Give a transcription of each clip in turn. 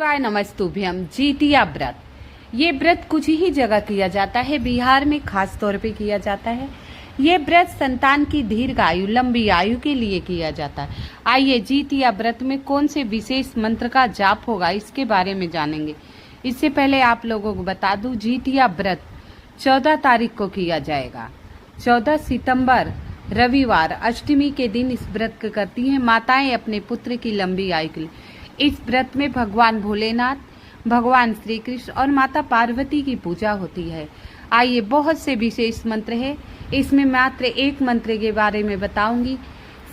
शिवाय नमस्तुभ्यम। जितिया व्रत, ये व्रत कुछ ही जगह किया जाता है, बिहार में खास तौर पे किया जाता है। ये व्रत संतान की दीर्घ आयु, लंबी आयु के लिए किया जाता है। आइए जितिया व्रत में कौन से विशेष मंत्र का जाप होगा इसके बारे में जानेंगे। इससे पहले आप लोगों को बता दूं, जितिया व्रत 14 तारीख को किया जाएगा। 14 सितंबर रविवार अष्टमी के दिन इस व्रत को करती हैं माताएं अपने पुत्र की लंबी आयु के लिए। इस व्रत में भगवान भोलेनाथ, भगवान श्री कृष्ण और माता पार्वती की पूजा होती है। आइए, बहुत से विशेष मंत्र है, इसमें मात्र एक मंत्र के बारे में बताऊंगी।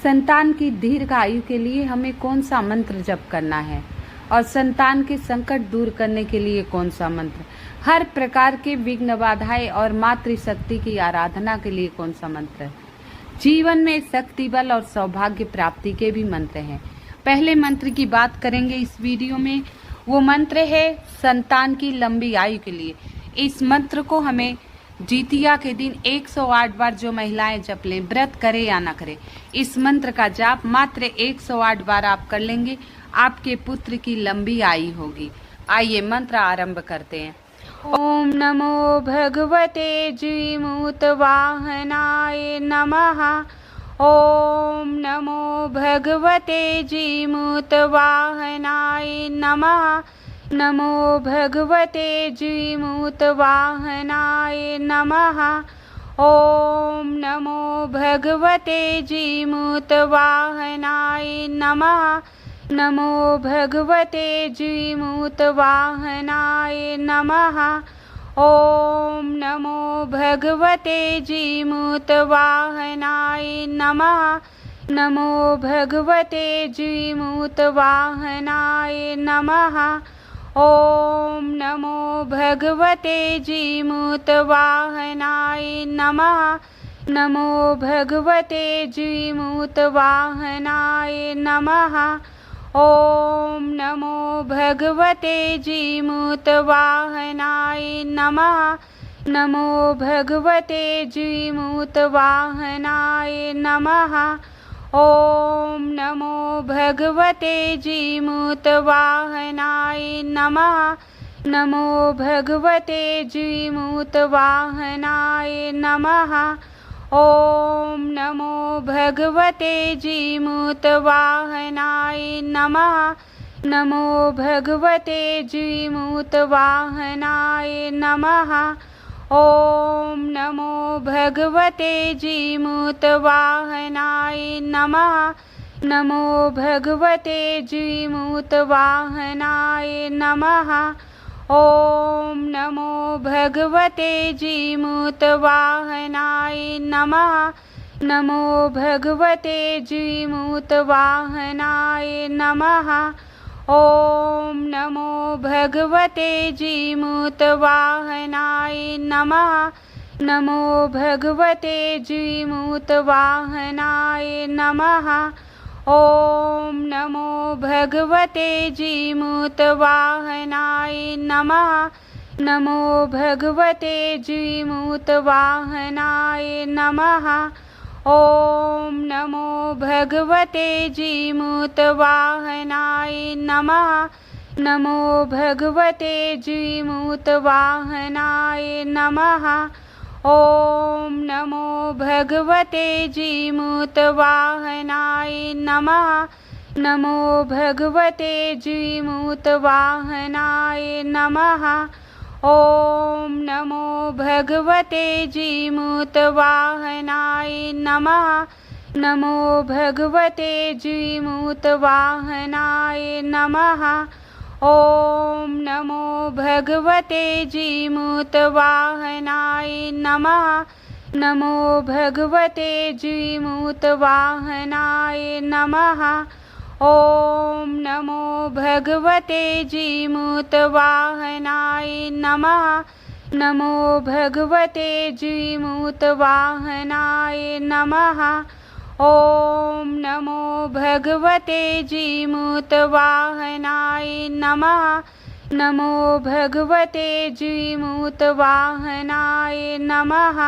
संतान की दीर्घ आयु के लिए हमें कौन सा मंत्र जप करना है और संतान के संकट दूर करने के लिए कौन सा मंत्र, हर प्रकार के विघ्न बाधाएं और मातृशक्ति की आराधना के लिए कौन सा मंत्र है। जीवन में शक्ति, बल और सौभाग्य प्राप्ति के भी मंत्र हैं। पहले मंत्र की बात करेंगे इस वीडियो में। वो मंत्र है संतान की लंबी आयु के लिए। इस मंत्र को हमें जितिया के दिन 108 बार जो महिलाएं जप लें, व्रत करे या ना करे, इस मंत्र का जाप मात्र 108 बार आप कर लेंगे, आपके पुत्र की लंबी आयु होगी। आइए मंत्र आरंभ करते हैं। ओम नमो भगवते जीमूत वाहनाय नमः। ओम नमो भगवते जीमूत वाहनाय नमः। नमो भगवते जीमूत वाहनाय नमः। ओम नमो भगवते जीमूत वाहनाय नमः। नमो भगवते जीमूत वाहनाय नमः। ओम नमो भगवते जीमूत वाहनाय नमः। नमो भगवते जीमूत वाहनाय नमः। ओम नमो भगवते जीमूत वाहनाय नमः। नमो भगवते जीमूत वाहनाय नमः। ओम नमो भगवते जीमूत वाहनाय नमः। नमो भगवते जीमूत वाहनाय नमः। ओम नमो भगवते जीमूत वाहनाय नमः। नमो भगवते जीमूत वाहनाय नमः। ओम नमो भगवते जीमूत वाहनाय नमः। नमो भगवते जीमूत वाहनाय नमः। ओम नमो भगवते जीमूत वाहनाय नमः। नमो भगवते जीमूत वाहनाय नमः। ओम नमो भगवते जीमूत वाहनाय नमः। नमो भगवते जीमूत वाहनाय नमः। ओम नमो भगवते जीमूत वाहनाय नमः। नमो भगवते जीमूत वाहनाय नमः। ओम नमो भगवते जीमूत वाहनाय नमः। नमो भगवते जीमूत वाहनाय नमः। ओम नमो भगवते जीमूत वाहनाय नमः। नमो भगवते जीमूत वाहनाय नमः। ओम नमो भगवते जीमूत वाहनाय नमः। नमो भगवते जीमूत वाहनाय नमः। ओम नमो भगवते जीमूत वाहनाय नमः। नमो भगवते जीमूत वाहनाय नमः। ओम नमो भगवते जीमूत वाहनाय नमः। नमो भगवते जीमूत वाहनाय नमः। ओम नमो भगवते जीमूत वाहनाय नमः। नमो भगवते जीमूत वाहनाय नमः। ओम नमो भगवते जीमूत वाहनाय नमः। नमो भगवते जीमूत वाहनाय नमः।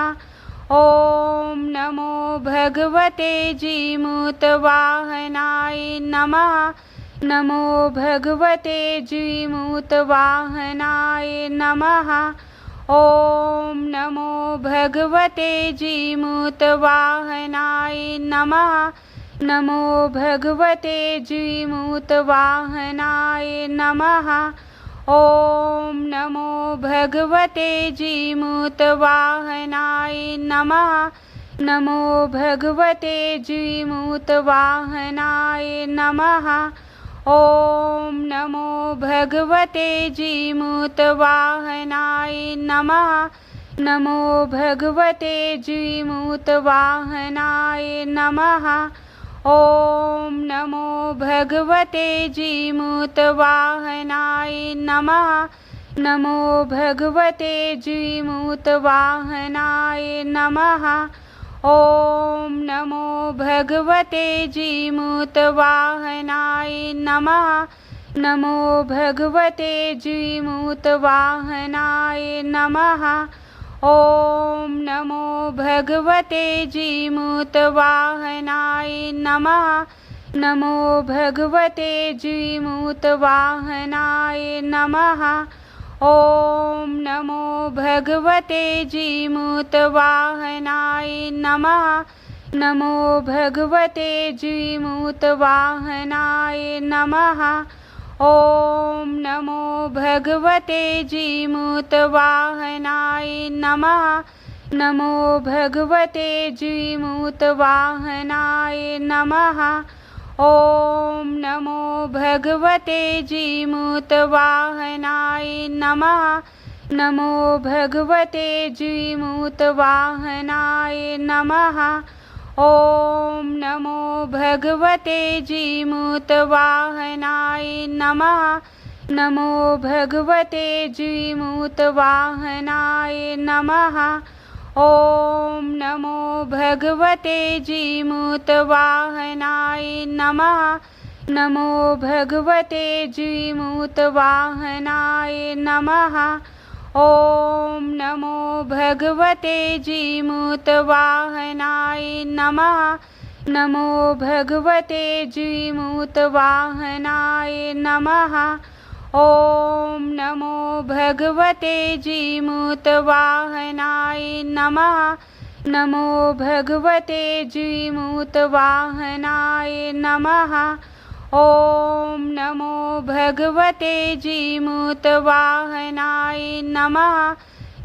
ओम नमो भगवते जीमूत वाहनाय नमः। नमो भगवते जीमूतवाहनाय नमः। ॐ नमो भगवते जीमूतवाहनाय नमः। नमो भगवते जीमूतवाहनाय नमः। ॐ नमो भगवते जीमूतवाहनाय नमः। नमो भगवते जीमूतवाहनाय नमः। ॐ नमो भगवते जीमूतवाहनाय नमः। नमो भगवते जीमूतवाहनाय नमः। ॐ नमो भगवते जीमूतवाहनाय नमः। नमो भगवते जीमूतवाहनाय नमः। ॐ नमो भगवते जीमूतवाहनाय नमः। नमो भगवते जीमूतवाहनाय नमः। ॐ नमो भगवते जीमूतवाहनाय नमः। नमो भगवते जीमूतवाहनाय नमः। ॐ नमो भगवते जीमूतवाहनाय नमः। नमो भगवते जीमूतवाहनाय नमः। ॐ नमो भगवते जीमूतवाहनाय नमः। नमो भगवते जीमूतवाहनाय नमः। ॐ नमो भगवते जीमूतवाहनाय नमः। नमो भगवते जीमूतवाहनाय नमः। ॐ नमो भगवते जीमूतवाहनाय नमः। नमो भगवते जीमूतवाहनाय नमः। ॐ नमो भगवते जीमूतवाहनाय नमः। नमो भगवते जीमूतवाहनाय नमः। ॐ नमो भगवते जीमूतवाहनाय नमः। नमो भगवते जीमूतवाहनाय नमः। ॐ नमो भगवते जीमूतवाहनाय नमः। नमो भगवते जीमूतवाहनाय नमः। ॐ नमो भगवते जीमूतवाहनाय नमः।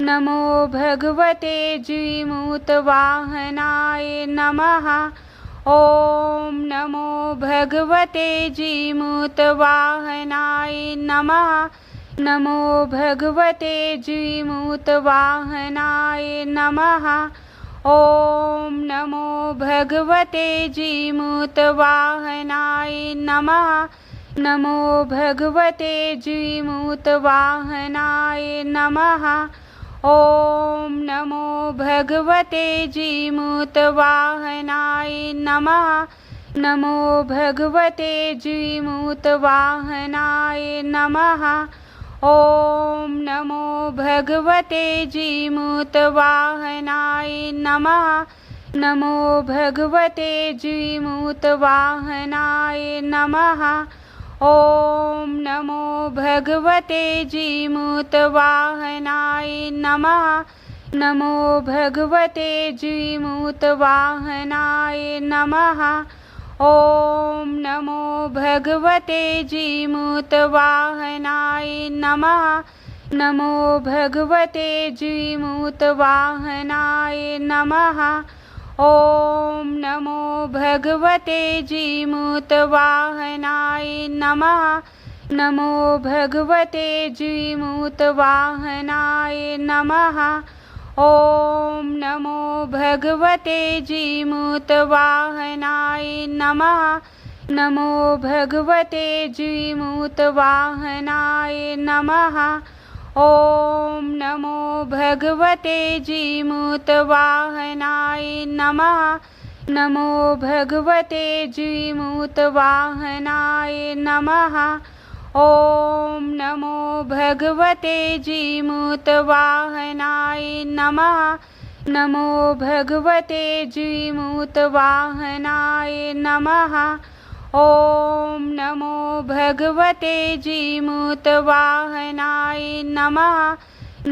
नमो भगवते जीमूतवाहनाय नमः। ॐ नमो भगवते जीमूतवाहनाय नमः। नमो भगवते जीमूतवाहनाय नमः। ॐ नमो भगवते जीमूतवाहनाय नमः। नमो भगवते जीमूतवाहनाय नमः। ॐ नमो भगवते जीमूतवाहनाय नमः। नमो भगवते जीमूतवाहनाय नमः। ॐ नमो भगवते जीमूतवाहनाय नमः। नमो भगवते जीमूतवाहनाय नमः। ॐ नमो भगवते जीमूतवाहनाय नमः। नमो भगवते जीमूतवाहनाय नमः। ॐ नमो भगवते जीमूतवाहनाय नमः। नमो भगवते जीमूतवाहनाय नमः। ॐ नमो भगवते जीमूतवाहनाय नमः। नमो भगवते जीमूतवाहनाय नमः। ॐ नमो भगवते जीमूतवाहनाय नमः। नमो भगवते जीमूतवाहनाय नमः। ॐ नमो भगवते जीमूतवाहनाय नमः। नमो भगवते जीमूतवाहनाय नमः। ॐ नमो भगवते जीमूतवाहनाय नमः। नमो भगवते जीमूतवाहनाय नमः। ॐ नमो भगवते जीमूतवाहनाय नमः।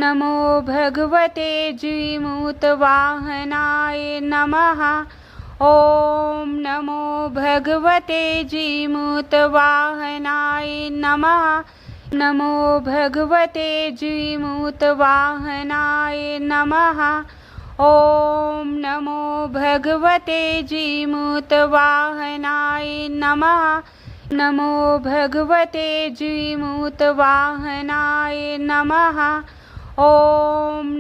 नमो भगवते जीमूतवाहनाय नमः। ॐ नमो भगवते जीमूतवाहनाय नमः। नमो भगवते जीमूतवाहनाय नमः। ॐ नमो भगवते जीमूतवाहनाय नमः। नमो भगवते जीमूतवाहनाय नमः। ॐ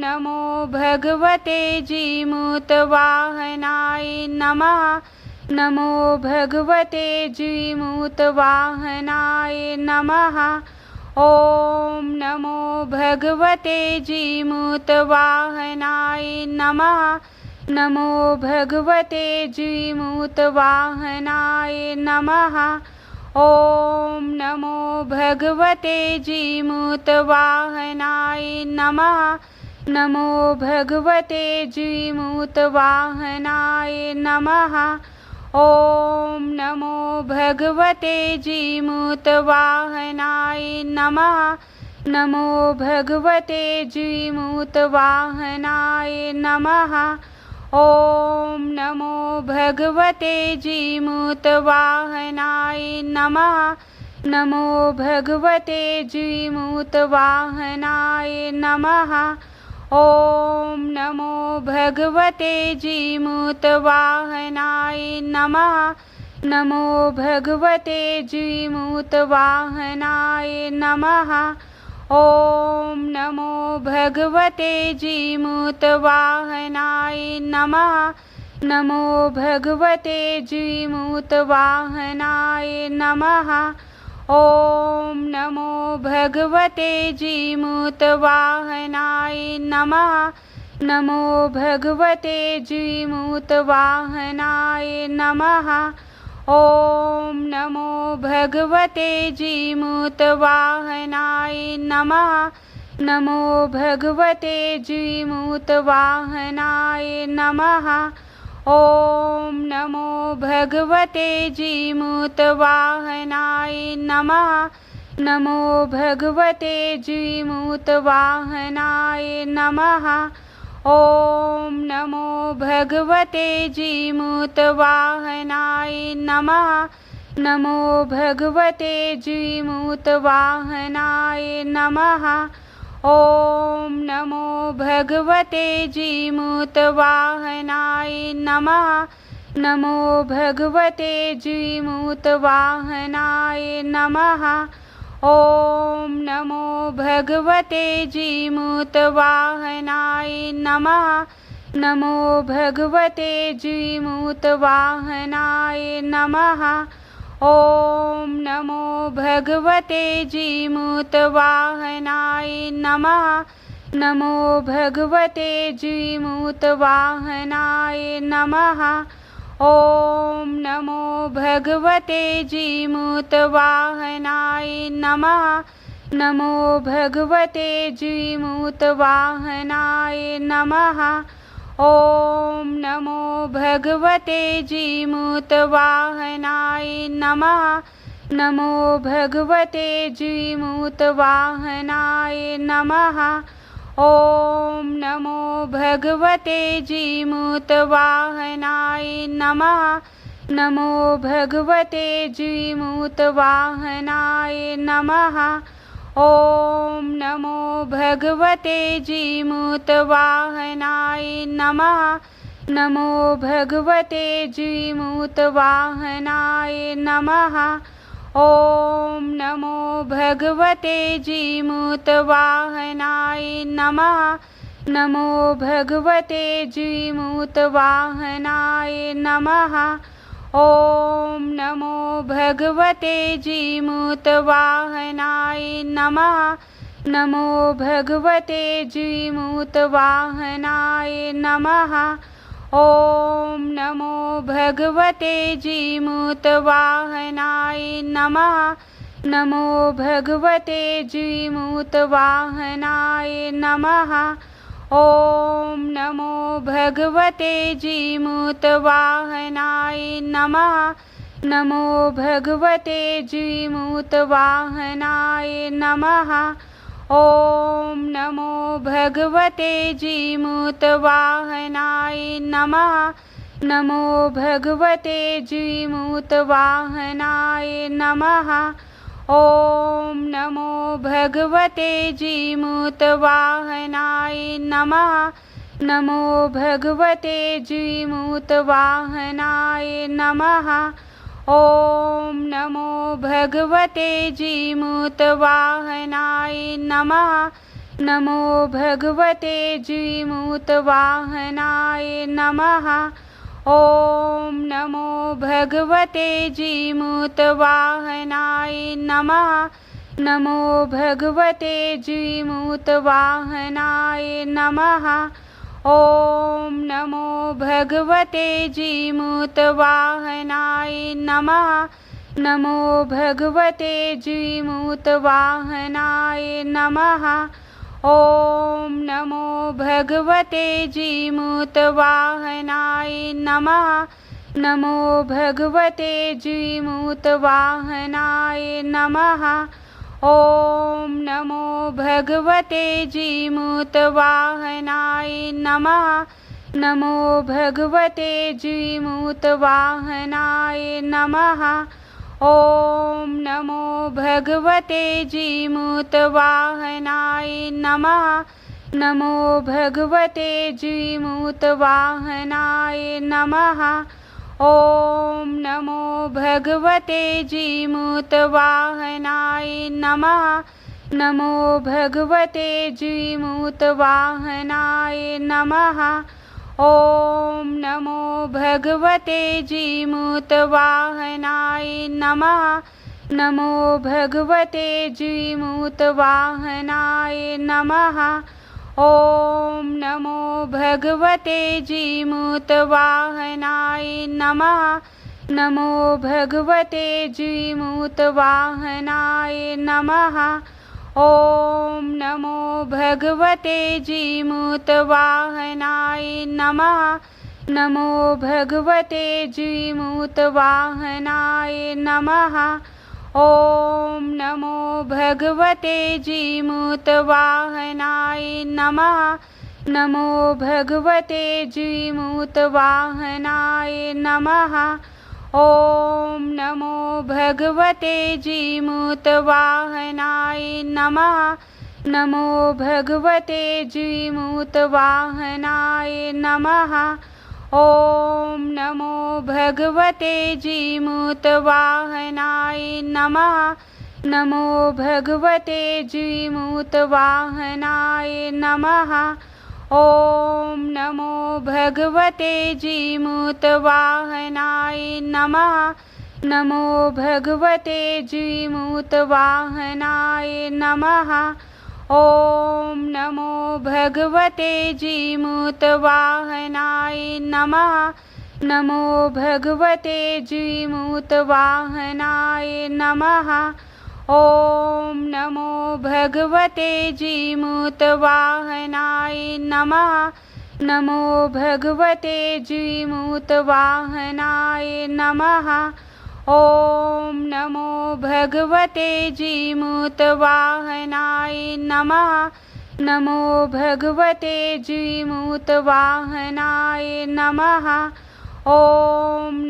नमो भगवते जीमूतवाहनाय नमः। नमो भगवते जीमूतवाहनाय नमः। ॐ नमो भगवते जीमूतवाहनाय नमः। नमो भगवते जीमूतवाहनाय नमः। ॐ नमो भगवते जीमूतवाहनाय नमः। नमो भगवते जीमूतवाहनाय नमः। ॐ नमो भगवते जीमूतवाहनाय नमः। नमो भगवते जीमूतवाहनाय नमः। ॐ नमो भगवते जीमूतवाहनाय नमः। नमो भगवते जीमूतवाहनाय नमः। ॐ नमो भगवते जीमूतवाहनाय नमः। नमो भगवते जीमूतवाहनाय नमः। ॐ नमो भगवते जीमूतवाहनाय नमः। नमो भगवते जीमूतवाहनाय नमः। ॐ नमो भगवते जीमूतवाहनाय नमः। नमो भगवते जीमूतवाहनाय नमः। ॐ नमो भगवते जीमूतवाहनाय नमः। नमो भगवते जीमूतवाहनाय नमः। ॐ नमो भगवते जीमूतवाहनाय नमः। नमो भगवते जीमूतवाहनाय नमः। ॐ नमो भगवते जीमूतवाहनाय नमः। नमो भगवते जीमूतवाहनाय नमः। ॐ नमो भगवते जीमूतवाहनाय नमः। नमो भगवते जीमूतवाहनाय नमः। ॐ नमो भगवते जीमूतवाहनाय नमः। नमो भगवते जीमूतवाहनाय नमः। ॐ नमो भगवते जीमूतवाहनाय नमः। नमो भगवते जीमूतवाहनाय नमः। ॐ नमो भगवते जीमूतवाहनाय नमः। नमो भगवते जीमूतवाहनाय नमः। ॐ नमो भगवते जीमूतवाहनाय नमः। नमो भगवते जीमूतवाहनाय नमः। ॐ नमो भगवते जीमूतवाहनाय नमः। नमो भगवते जीमूतवाहनाय नमः। ॐ नमो भगवते जीमूतवाहनाय नमः। नमो भगवते जीमूतवाहनाय नमः। ॐ नमो भगवते जीमूतवाहनाय नमः। नमो भगवते जीमूतवाहनाय नमः। ॐ नमो भगवते जीमूतवाहनाय नमः। नमो भगवते जीमूतवाहनाय नमः। ॐ नमो भगवते जीमूतवाहनाय नमः। नमो भगवते जीमूतवाहनाय नमः। ॐ नमो भगवते जीमूतवाहनाय नमः। नमो भगवते जीमूतवाहनाय नमः। ॐ नमो भगवते जीमूतवाहनाय नमः। नमो भगवते जीमूतवाहनाय नमः। ॐ नमो भगवते जीमूतवाहनाय नमः। नमो भगवते जीमूतवाहनाय नमः। ॐ नमो भगवते जीमूतवाहनाय नमः। नमो भगवते जीमूतवाहनाय नमः। ॐ नमो भगवते जीमूतवाहनाय नमः। नमो भगवते जीमूतवाहनाय नमः। ॐ नमो भगवते जीमूतवाहनाय नमः। नमो भगवते जीमूतवाहनाय नमः। ॐ नमो भगवते जीमूतवाहनाय नमः। नमो भगवते जीमूतवाहनाय नमः। ॐ नमो भगवते जीमूतवाहनाय नमः। नमो भगवते जीमूतवाहनाय नमः। ॐ नमो भगवते जीमूतवाहनाय नमः। नमो भगवते जीमूतवाहनाय नमः। ॐ नमो भगवते जीमूतवाहनाय नमः। नमो भगवते जीमूतवाहनाय नमः। ॐ नमो भगवते जीमूतवाहनाय नमः। नमो भगवते जीमूतवाहनाय नमः। ॐ नमो भगवते जीमूतवाहनाय नमः। नमो भगवते जीमूतवाहनाय नमः। ॐ नमो भगवते जीमूतवाहनाय नमः। नमो भगवते जीमूतवाहनाय नमः। ॐ नमो भगवते जीमूतवाहनाय नमः। नमो भगवते जीमूतवाहनाय नमः। ॐ नमो भगवते जीमूतवाहनाय नमः। नमो भगवते जीमूतवाहनाय नमः। ॐ नमो भगवते जीमूतवाहनाय नमः। नमो भगवते जीमूतवाहनाय नमः। ॐ नमो भगवते जीमूतवाहनाय नमः। नमो भगवते जीमूतवाहनाय नमः। ॐ नमो भगवते जीमूतवाहनाय नमः। नमो भगवते जीमूतवाहनाय नमः। ॐ नमो भगवते जीमूतवाहनाय नमः। नमो भगवते जीमूतवाहनाय नमः। ॐ नमो भगवते जीमूतवाहनाय नमः। नमो भगवते जीमूतवाहनाय नमः। ॐ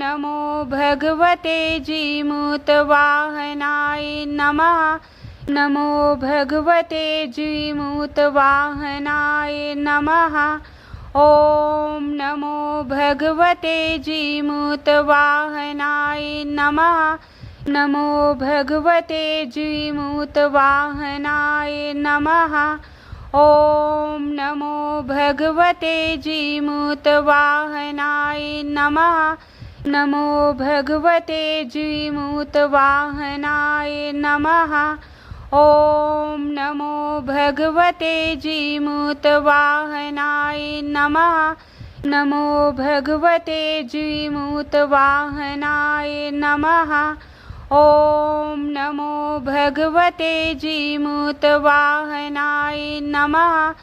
नमो भगवते जीमूतवाहनाय नमः। नमो भगवते जीमूतवाहनाय नमः। ॐ नमो भगवते जीमूतवाहनाय नमः। नमो भगवते जीमूतवाहनाय नमः। ॐ नमो भगवते जीमूतवाहनाय नमः। नमो भगवते जीमूतवाहनाय नमः। ॐ नमो भगवते जीमूतवाहनाय नमः। नमो भगवते जीमूतवाहनाय नमः। ॐ नमो भगवते जीमूतवाहनाय नमः।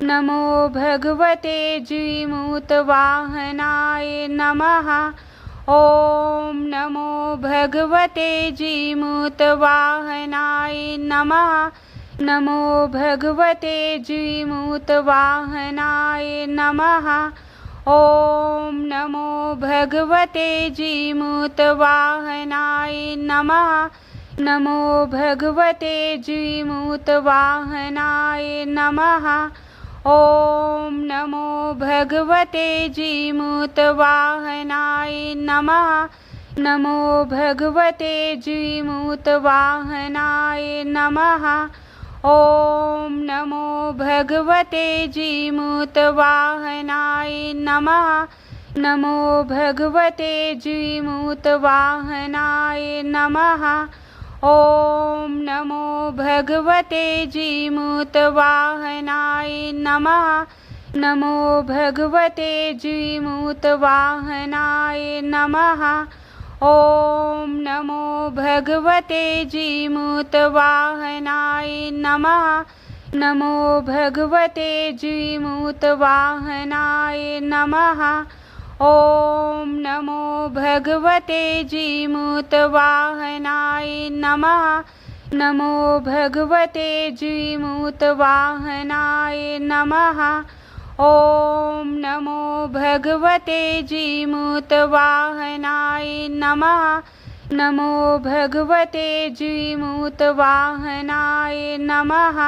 नमो भगवते जीमूतवाहनाय नमः। ॐ नमो भगवते जीमूतवाहनाय नमः। नमो भगवते जीमूतवाहनाय नमः। ॐ नमो भगवते जीमूतवाहनाय नमः। नमो भगवते जीमूतवाहनाय नमः। ॐ नमो भगवते जीमूतवाहनाय नमः। नमो भगवते जीमूतवाहनाय नमः। ॐ नमो भगवते जीमूतवाहनाय नमः। नमो भगवते जीमूतवाहनाय नमः। ॐ नमो भगवते जीमूतवाहनाय नमः। नमो भगवते जीमूतवाहनाय नमः। ॐ नमो भगवते जीमूतवाहनाय नमः। नमो भगवते जीमूतवाहनाय नमः। ॐ नमो भगवते जीमूतवाहनाय नमः। नमो भगवते जीमूतवाहनाय नमः। ॐ नमो भगवते जीमूतवाहनाय नमः। नमो भगवते जीमूतवाहनाय नमः।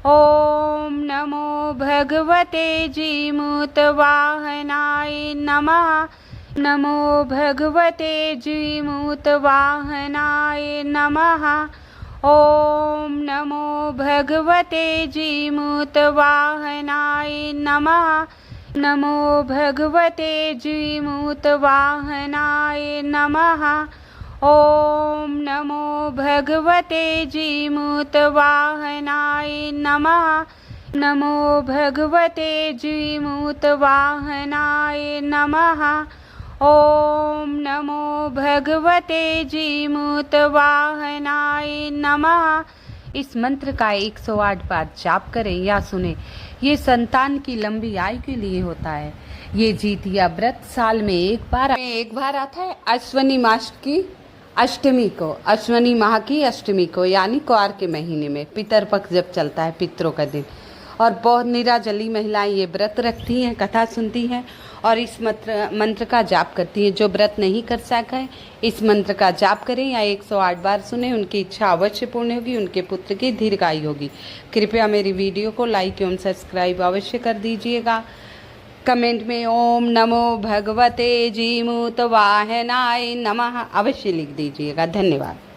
ॐ नमो भगवते जीमूतवाहनाय नमः। नमो भगवते जीमूतवाहनाय नमः। ॐ नमो भगवते जीमूतवाहनाय नमः। नमो भगवते जीमूतवाहनाय नमः। ॐ नमो भगवते जीमूतवाहनाय नमः। नमो भगवते जीमूतवाहनाय नमः। ॐ नमो भगवते जीमूतवाहनाय नमः। इस मंत्र का 108 बार जाप करें या सुने। ये संतान की लंबी आयु के लिए होता है। ये जीत या व्रत साल में एक बार आता है। अश्विनी मास की अष्टमी को, अश्विनी माह की अष्टमी को, यानी क्वार के महीने में पितरपक्ष जब चलता है, पितरों का दिन। और बहुत निराजली महिलाएं ये व्रत रखती हैं, कथा सुनती हैं और इस मंत्र का जाप करती हैं। जो व्रत नहीं कर सके इस मंत्र का जाप करें या 108 बार सुने, उनकी इच्छा अवश्य पूर्ण होगी, उनके पुत्र की दीर्घायु होगी। कृपया मेरी वीडियो को लाइक एवं सब्सक्राइब अवश्य कर दीजिएगा। कमेंट में ओम नमो भगवते जीमूतवाहनाय नमः अवश्य लिख दीजिएगा। धन्यवाद।